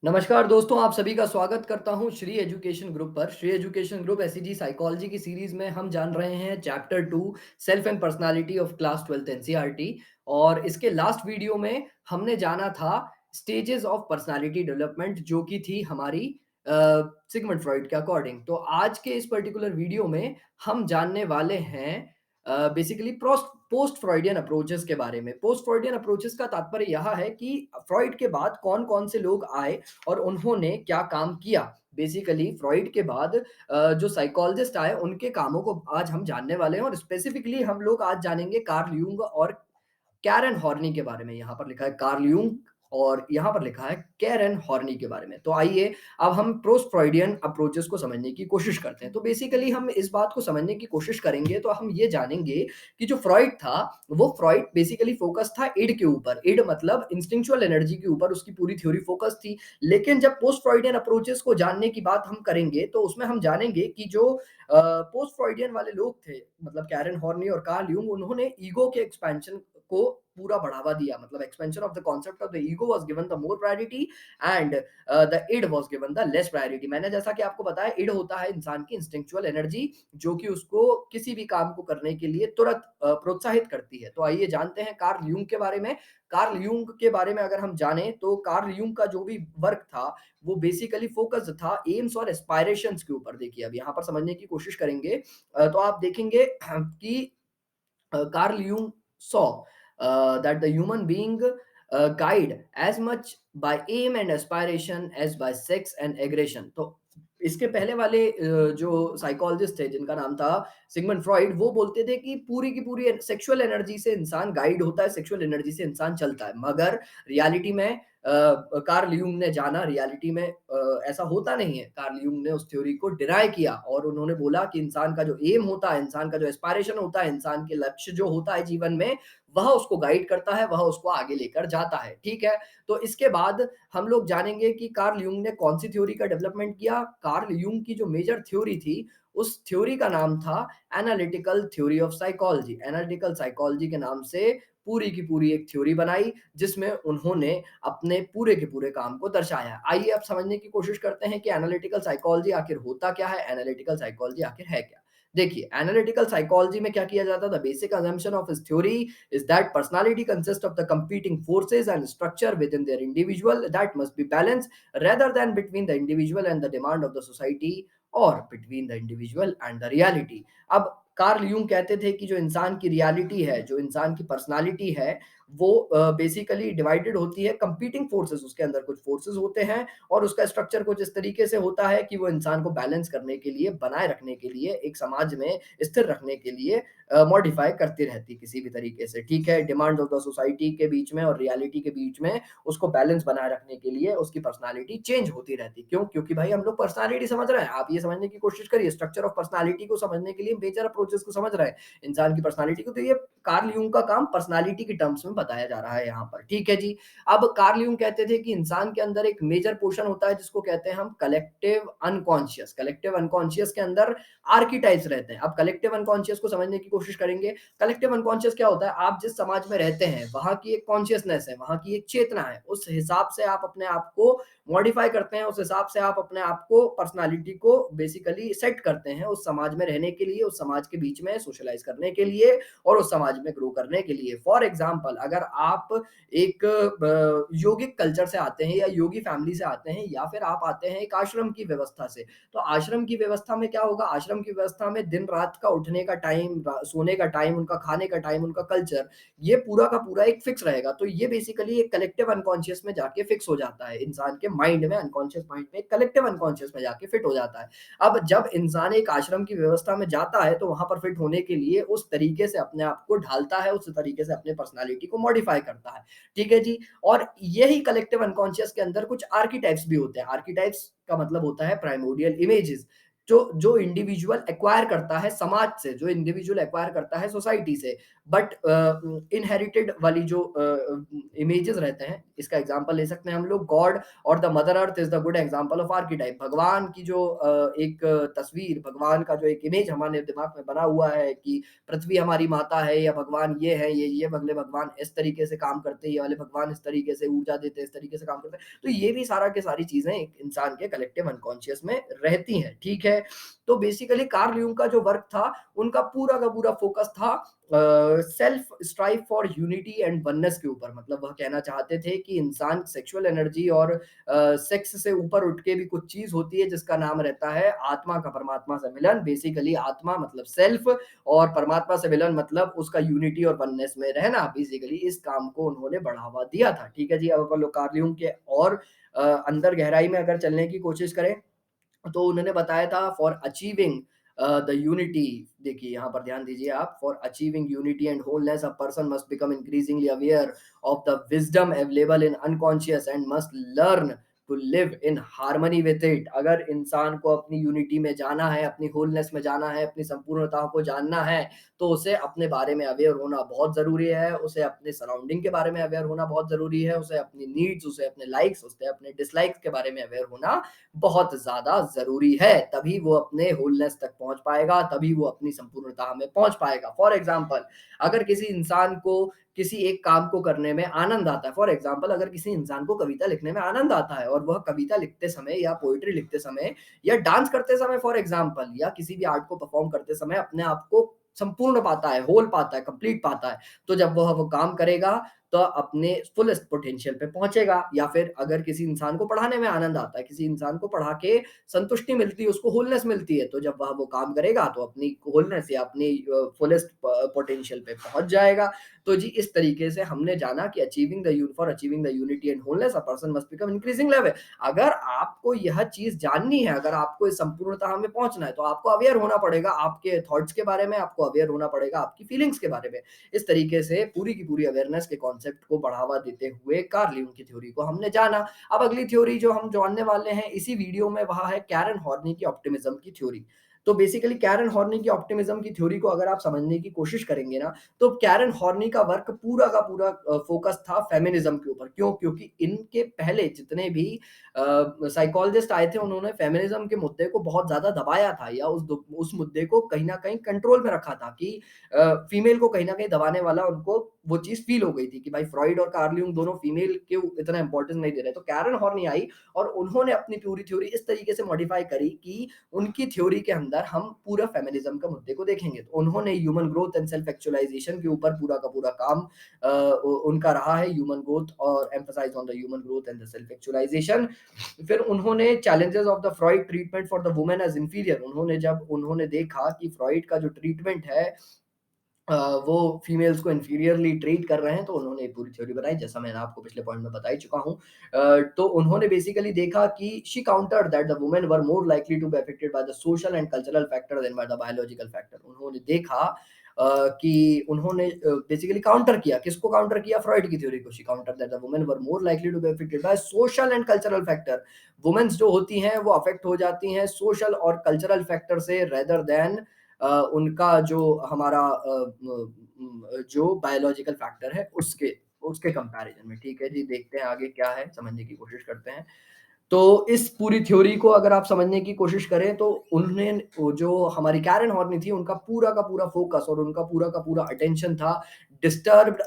नमस्कार दोस्तों, आप सभी का स्वागत करता हूँ श्री एजुकेशन ग्रुप पर। Shri education group SEG psychology की सीरीज में हम जान रहे हैं chapter 2 self and personality of class 12th NCERT. और इसके लास्ट वीडियो में हमने जाना था स्टेजेस ऑफ पर्सनालिटी डेवलपमेंट, जो कि थी हमारी सिगमंड फ्रॉइड के अकॉर्डिंग। तो आज के इस पर्टिकुलर वीडियो में हम जानने वाले हैं बेसिकली पोस्ट फ्रॉइडियन अप्रोचेस के बारे में। पोस्ट फ्रॉइडियन अप्रोचेस का तात्पर्य यह है कि फ्रॉइड के बाद कौन कौन से लोग आए और उन्होंने क्या काम किया। बेसिकली फ्रॉइड के बाद जो साइकोलॉजिस्ट आए उनके कामों को आज हम जानने वाले हैं, और स्पेसिफिकली हम लोग आज जानेंगे कार्ल यूंग और कैरन हॉर्नी के बारे में। यहाँ पर लिखा है कार्ल यूंग और यहाँ पर लिखा है कैरन हॉर्नी के बारे में। तो आइए अब हम पोस्ट फ्रॉइडियन अप्रोचेस को समझने की कोशिश करते हैं। तो बेसिकली हम इस बात को समझने की कोशिश करेंगे तो हम ये जानेंगे कि जो फ्रॉइड था, वो फ्रॉइड बेसिकली फोकस था इड के ऊपर। इड मतलब इंस्टिंक्चुअल एनर्जी के ऊपर उसकी पूरी थ्योरी फोकस थी। लेकिन जब पोस्ट फ्रॉइडियन अप्रोचेस को जानने की बात हम करेंगे तो उसमें हम जानेंगे कि जो पोस्ट फ्रॉइडियन वाले लोग थे, मतलब कैरन हॉर्नी और कार्ल यूंग, उन्होंने ईगो के एक्सपेंशन को पूरा बढ़ावा दिया। मतलब expansion of the concept of the ego was given the more priority and the id was given the less priority. मैंने जैसा कि आपको बताया, इड होता है इंसान की इंस्टिंक्चुअल एनर्जी, जो कि उसको किसी भी काम को करने के लिए तुरंत प्रोत्साहित करती है। तो आइए जानते हैं कार्ल यूंग के बारे में। कार्ल यूंग के बारे में अगर हम जानें तो कार्ल यूंग का जो भी वर्क था वो बेसिकली फोकस था एम्स और एस्पायरेशंस के ऊपर। देखिए अब यहाँ पर समझने की कोशिश करेंगे तो आप देखेंगे कि Carl Jung saw that the human being guide as much by aim and aspiration as by sex and aggression। तो इसके पहले वाले जो साइकोलॉजिस्ट थे जिनका नाम था सिगमंड फ्रॉइड, वो बोलते थे कि पूरी की पूरी सेक्सुअल एनर्जी से इंसान गाइड होता है, सेक्सुअल एनर्जी से इंसान चलता है। मगर रियलिटी में कार्ल यूंग ने जाना, रियलिटी में ऐसा होता नहीं है। कार्ल यूंग ने उस थ्योरी को डिराई किया और उन्होंने बोला कि इंसान का जो एम होता है, इंसान का जो एस्पायरेशन होता है, इंसान के लक्ष्य जो होता है जीवन में, वह उसको गाइड करता है, वह उसको आगे लेकर जाता है। ठीक है? तो इसके बाद हम लोग जानेंगे कि कार्ल यूंग ने कौन सी थ्योरी का डेवलपमेंट किया। कार्ल यूंग की जो मेजर थ्योरी थी, उस थ्योरी का नाम था analytical theory of psychology. Analytical psychology के नाम से पूरी की पूरी एक थ्योरी बनाई, जिसमें उन्होंने अपने पूरे के पूरे काम को दर्शाया। आइए अब समझने की कोशिश करते हैं कि एनालिटिकल साइकोलॉजी आखिर होता क्या है, एनालिटिकल साइकोलॉजी आखिर है क्या। देखिए एनालिटिकल साइकोलॉजी में क्या किया जाता था। Basic assumption of his theory is that personality consists of the competing forces and structure within their individual that must be balanced rather than between the individual and the demand of the society or between the individual and the reality। अब Karl Jung कहते थे कि जो इंसान की reality है, जो इंसान की पर्सनालिटी है, वो बेसिकली डिवाइडेड होती है कंपीटिंग फोर्सेस। उसके अंदर कुछ फोर्सेस होते हैं और उसका स्ट्रक्चर कुछ इस तरीके से होता है कि वो इंसान को बैलेंस करने के लिए, बनाए रखने के लिए, एक समाज में स्थिर रखने के लिए मॉडिफाई करती रहती है किसी भी तरीके से। ठीक है? डिमांड ऑफ द सोसाइटी के बीच में और रियलिटी के बीच में उसको बैलेंस बनाए रखने के लिए उसकी पर्सनालिटी चेंज होती रहती है। क्यों? क्योंकि भाई हम लोग पर्सनालिटी समझ रहे हैं। आप ये समझने की कोशिश करिए, स्ट्रक्चर ऑफ पर्सनालिटी को समझने के लिए मेजर अप्रोचेस को समझ रहे हैं इंसान की पर्सनालिटी को। तो ये कार्ल यूंग का काम पर्सनालिटी की टर्म्स में बताया जा रहा है यहाँ पर। ठीक है जी? अब कार्ल यूंग कहते थे कि इंसान के अंदर एक मेजर पोर्शन होता है जिसको कहते हैं हम कलेक्टिव अनकॉन्शियस। कलेक्टिव अनकॉन्शियस के अंदर आर्कीटाइप्स रहते हैं। अब कलेक्टिव अनकॉन्शियस को समझने की कोशिश करेंगे। कलेक्टिव अनकॉन्शियस क्या होता है? आप जिस समाज में रहते हैं वहां की एक कॉन्शियसनेस है, वहां की एक चेतना है, उस हिसाब से आप अपने आप को मॉडिफाई करते हैं, उस हिसाब से आप अपने आप को, पर्सनालिटी को बेसिकली सेट करते हैं उस समाज में रहने के लिए, उस समाज के बीच में सोशलाइज करने के लिए और उस समाज में ग्रो करने के लिए। फॉर एग्जाम्पल, अगर आप एक योगिक कल्चर से आते हैं या योगी फैमिली से आते हैं, या फिर आप आते हैं एक आश्रम की व्यवस्था से, तो आश्रम की व्यवस्था में क्या होगा? आश्रम की व्यवस्था में दिन रात का उठने का टाइम, सोने का टाइम, उनका खाने का टाइम, उनका कल्चर, ये पूरा का पूरा एक फिक्स रहेगा। तो ये बेसिकली एक कलेक्टिव अनकॉन्शियस में जाके फिक्स हो जाता है इंसान के माइंड में, अनकॉन्शियस माइंड में, कलेक्टिव अनकॉन्शियस में जाके फिट हो जाता है। अब जब इंसान एक आश्रम की व्यवस्था में जाता है तो वहां पर फिट होने के लिए उस तरीके से अपने आप को ढालता है, उस तरीके से अपने पर्सनालिटी को मॉडिफाई करता है। ठीक है जी? और यही कलेक्टिव अनकॉन्शियस के अंदर कुछ आर्कीटाइप्स भी होते हैं। आर्कीटाइप्स का मतलब होता है प्राइमोर्डियल इमेजेस। जो जो इंडिविजुअल एक्वायर करता है समाज से, जो इंडिविजुअल एक्वायर करता है सोसाइटी से, बट इनहेरिटेड वाली जो इमेजेस रहते हैं, इसका एग्जांपल ले सकते हैं हम लोग, गॉड और the mother earth is the good example of archetype. भगवान की जो एक तस्वीर, भगवान का जो एक इमेज हमारे दिमाग में बना हुआ है कि पृथ्वी हमारी माता है, या भगवान ये है, ये वाले भगवान इस तरीके से काम करते हैं, ये वाले भगवान इस तरीके से ऊर्जा देते हैं, इस तरीके से काम करते हैं। तो ये भी सारा के सारी चीजें एक इंसान के कलेक्टिव अनकॉन्शियस में रहती हैं, ठीक है। तो बेसिकली कार्ल यूंग का जो वर्क था, उनका पूरा का पूरा फोकस था self strive for unity and oneness के ऊपर। मतलब वह कहना चाहते थे कि इंसान सेक्सुअल एनर्जी और सेक्स से ऊपर उठ के भी कुछ चीज होती है जिसका नाम रहता है आत्मा का परमात्मा से मिलन। बेसिकली आत्मा मतलब सेल्फ, और परमात्मा से मिलन मतलब उसका यूनिटी और वननेस में रहना। बेसिकली इस काम को उन्होंने बढ़ावा दिया था, ठीक है जी। अब अपन लोग कार्ल यूंग के और अंदर गहराई में अगर चलने की कोशिश करें, तो उन्होंने बताया था फॉर अचीविंग द यूनिटी, देखिए यहाँ पर ध्यान दीजिए आप, for achieving unity and wholeness a person must become increasingly aware of the wisdom available in unconscious and must learn to live in harmony with it. अगर इंसान को अपनी यूनिटी में जाना है, अपनी होलनेस में जाना है, अपनी संपूर्णता को जानना है, तो उसे अपने बारे में अवेयर होना बहुत जरूरी है, उसे अपने सराउंडिंग के बारे में अवेयर होना बहुत जरूरी है, उसे अपनी नीड्स, उसे अपने लाइक्स, उसे अपने डिसलाइक्स के बारे में अवेयर होना बहुत ज़्यादा ज़रूरी है। तभी वो अपने होलनेस तक पहुँच पाएगा, तभी वो अपनी संपूर्णता में पहुँच पाएगा। फॉर एग्ज़ाम्पल, अगर किसी इंसान को किसी एक काम को करने में आनंद आता है, फॉर एग्ज़ाम्पल अगर किसी इंसान को कविता लिखने में आनंद आता है, और वह कविता लिखते समय या पोएट्री लिखते समय या डांस करते समय फॉर एग्ज़ाम्पल, या किसी भी आर्ट को परफ़ॉर्म करते समय अपने आप को संपूर्ण पाता है, होल पाता है, कंप्लीट पाता है, तो जब वह वो काम करेगा, तो अपने फुलेस्ट पोटेंशियल पे पहुंचेगा। या फिर अगर किसी इंसान को पढ़ाने में आनंद आता है, किसी इंसान को पढ़ा के संतुष्टि मिलती है, उसको होलनेस मिलती है, तो जब वह वो काम करेगा तो अपनी होलनेस या अपनी फुलेस्ट पोटेंशियल पे पहुंच जाएगा। तो जी इस तरीके से हमने जाना कि achieving the for achieving the unity and wholeness a person must become increasing level. अगर आपको यह चीज जाननी है, अगर आपको इस संपूर्णता में पहुंचना है, तो आपको अवेयर होना पड़ेगा आपके थॉट्स के बारे में, आपको अवेयर होना पड़ेगा आपकी फीलिंग्स के बारे में। इस तरीके से पूरी की पूरी अवेयरनेस के कॉन्सेप्ट को बढ़ावा देते हुए कार्ल यूंग की थ्योरी को हमने जाना। अब अगली थ्योरी जो हम जानने वाले हैं इसी वीडियो में, वह है कैरन हॉर्नी की ऑप्टिमिज्म की थ्योरी। तो बेसिकली कैरन हॉर्नी की ऑप्टिमिज्म की थ्योरी को अगर आप समझने की कोशिश करेंगे ना, तो कैरन हॉर्नी का वर्क पूरा का पूरा फोकस था फेमिनिज्म के ऊपर। क्यों? क्योंकि इनके पहले जितने भी साइकोलॉजिस्ट आए थे, उन्होंने फेमिनिज्म के मुद्दे को बहुत ज्यादा दबाया था, या उस मुद्दे को कहीं ना कहीं कंट्रोल में रखा था कि फीमेल को कहीं ना कहीं दबाने वाला उनको वो चीज फील हो गई थी कि भाई फ्रॉइड और कार्ल यूंग दोनों फीमेल के इतना इंपॉर्टेंस नहीं दे रहे। तो कैरन हॉर्नी आई और उन्होंने अपनी पूरी थ्योरी इस तरीके से मॉडिफाई करी कि उनकी थ्योरी के अंदर हम पूरा फेमिनिज्म का मुद्दे को देखेंगे। तो उन्होंने human growth and self actualisation के ऊपर पूरा का पूरा काम उनका रहा है, ह्यूमन ग्रोथ और emphasise on the human growth and the self actualisation. फिर उन्होंने challenges of the Freud treatment for the women as inferior, उन्होंने जब उन्होंने देखा कि फ्रॉइड का जो ट्रीटमेंट है वो फीमेल्स को इंफीरियरली ट्रीट कर रहे हैं, तो उन्होंने एक पूरी थ्योरी बनाई, जैसा मैंने आपको पिछले पॉइंट में बता ही चुका हूँ। तो उन्होंने बेसिकली देखा कि she countered that the women were more likely to be affected by the social and cultural factor than by the biological factor. उन्होंने देखा कि उन्होंने बेसिकली काउंटर किया, किसको काउंटर किया? फ्रॉइड की थ्योरी को। She counter that the women were more likely to be affected by social and cultural factor. Womens जो होती हैं वो अफेक्ट हो जाती हैं सोशल और कल्चरल फैक्टर से, रेदर देन उनका जो हमारा जो बायोलॉजिकल फैक्टर है उसके उसके कंपैरिजन में। ठीक है जी, देखते हैं आगे क्या है, समझने की कोशिश करते हैं। तो इस पूरी थ्योरी को अगर आप समझने की कोशिश करें, तो उन्होंने वो जो हमारी कैरन हॉर्नी थी, उनका पूरा का पूरा फोकस और उनका पूरा का पूरा अटेंशन था डिस्टर्ब्ड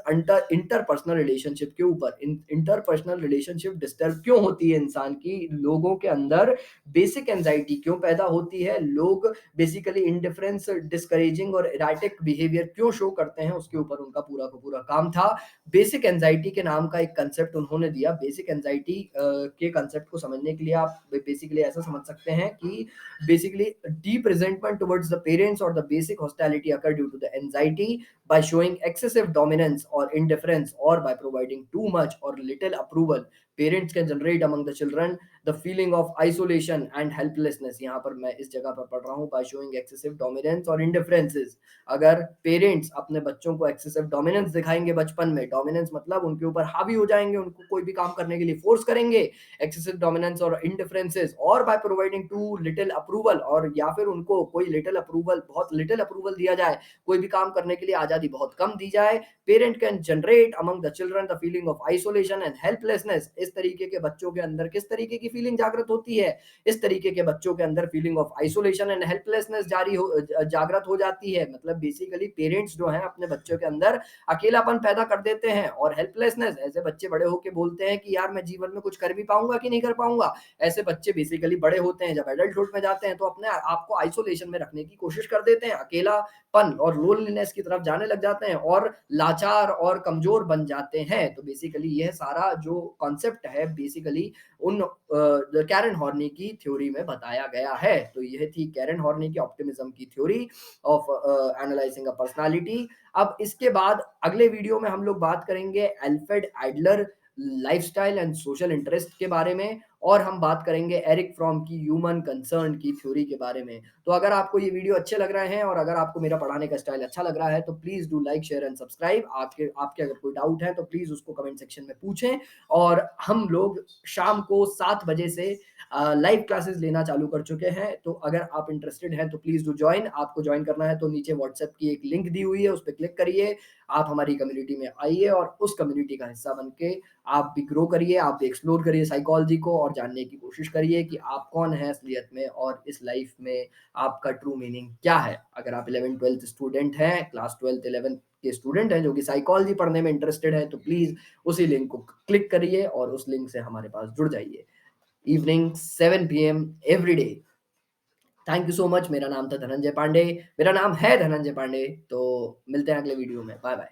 इंटरपर्सनल रिलेशनशिप के ऊपर। इंटरपर्सनल रिलेशनशिप डिस्टर्ब क्यों होती है इंसान की, लोगों के अंदर बेसिक एंजाइटी क्यों पैदा होती है, लोग बेसिकली इंडिफरेंस, डिस्करेजिंग और इराटिक बिहेवियर क्यों शो करते हैं, उसके ऊपर उनका पूरा का पूरा काम था। बेसिक एंजाइटी के नाम का एक कंसेप्ट उन्होंने दिया। बेसिक एंजाइटी के कंसेप्ट को समझने के लिए आप बेसिकली ऐसा समझ सकते हैं कि basically deep resentment towards the parents और the basic hostility occur due to the anxiety by showing excessive dominance or indifference or by providing too much or little approval parents can generate among the children the feeling of isolation and helplessness. यहाँ पर मैं इस जगह पर पढ़ रहा हूँ, by showing excessive dominance और इंडिफरेंसेस। अगर पेरेंट्स अपने बच्चों को एक्सेसिव डोमिनेंस दिखाएंगे बचपन में, डोमिनेंस मतलब उनके ऊपर हावी हो जाएंगे, उनको कोई भी काम करने के लिए फोर्स करेंगे, एक्सेसिव डोमिनेंस और इंडिफरेंसेस, और by providing too little approval, और या फिर उनको कोई लिटिल अप्रूवल, बहुत लिटिल अप्रूवल दिया जाए, कोई भी काम करने के लिए आजादी बहुत कम दी जाए, parent can generate among the children the feeling of isolation and helplessness. इस तरीके के बच्चों के अंदर किस तरीके की फीलिंग जागृत होती है? इस तरीके के बच्चों के अंदर feeling of isolation and helplessness जागृत हो जाती है। मतलब बेसिकली पेरेंट्स जो हैं अपने बच्चों के अंदर अकेलापन पैदा कर देते हैं, और हेल्पलेसनेस, ऐसे बच्चे बड़े होकर बोलते हैं कि यार मैं जीवन में कुछ कर भी पाऊंगा कि नहीं कर पाऊंगा। ऐसे बच्चे बेसिकली बड़े होते हैं, जब एडल्टहुड में जाते हैं तो अपने आप को आइसोलेशन में रखने की कोशिश कर देते हैं, अकेलापन और लोनलीनेस की तरफ जाने लग जाते हैं और लाचार और कमजोर बन जाते हैं। तो बेसिकली यह सारा जो कॉन्सेप्ट है बेसिकली उन कैरन हॉर्नी की थ्योरी में बताया गया है। तो यह थी कैरन हॉर्नी की ऑप्टिमिज्म की theory of analysing a personality. अब इसके बाद अगले वीडियो में हम लोग बात करेंगे Alfred Adler lifestyle and social interest के बारे में, और हम बात करेंगे एरिक फ्रॉम की ह्यूमन कंसर्न की थ्योरी के बारे में। तो अगर आपको ये वीडियो अच्छे लग रहे हैं और अगर आपको मेरा पढ़ाने का स्टाइल अच्छा लग रहा है तो please do like share and subscribe. आपके आपके अगर कोई डाउट है तो प्लीज उसको कमेंट सेक्शन में पूछें। और हम लोग शाम को 7 बजे से लाइव क्लासेस लेना चालू कर चुके हैं, तो अगर आप इंटरेस्टेड हैं तो प्लीज डू ज्वाइन। आपको ज्वाइन करना है तो नीचे व्हाट्सएप की एक लिंक दी हुई है, उस पर क्लिक करिए, आप हमारी कम्युनिटी में आइए और उस कम्युनिटी का हिस्सा बन के आप भी ग्रो करिए, आप भी एक्सप्लोर करिए साइकोलॉजी को और जानने की कोशिश करिए कि आप कौन है असलियत में और इस लाइफ में आपका ट्रू मीनिंग क्या है। अगर आप 11th 12th स्टूडेंट हैं, क्लास 12th 11th के स्टूडेंट हैं जो कि साइकोलॉजी पढ़ने में इंटरेस्टेड है, तो प्लीज उसी लिंक को क्लिक करिए और उस लिंक से हमारे पास जुड़ जाइए। Evening 7 PM every day. Thank you so much. मेरा नाम था धनंजय पांडे, मेरा नाम है धनंजय पांडे। तो मिलते हैं अगले वीडियो में। Bye bye.